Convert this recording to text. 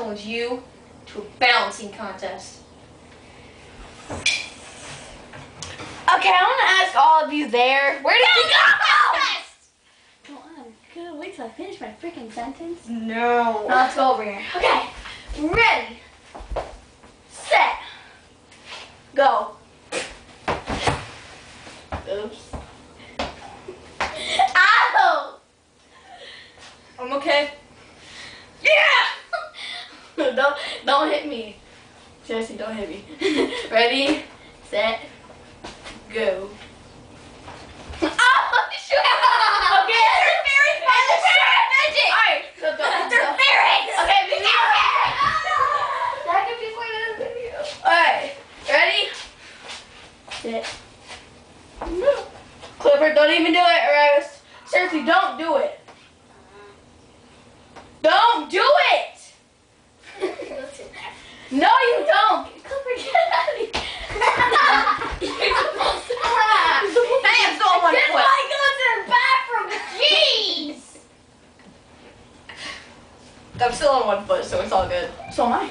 challenge you to a balancing contest. Okay, I want to ask all of you there. Where did you go? Come on, could I wait till I finish my freaking sentence? No. Now let's go over here. Okay, ready, set, go. Oops. Ow! I'm okay. Yeah! don't hit me. Seriously, don't hit me. Ready, set, go. Oh, shoot! Okay, they're very fun. Magic. Alright, so they're ferrets. Okay, be that could be quite a video. Alright, ready, set. Clifford, don't even do it, or else. Seriously, don't do it. Don't do it! No, you don't! Clifford, get out of here! You're supposed to. Hey, I'm still on one Just foot. like go to the bathroom, jeez! I'm still on one foot, so it's all good. So am I.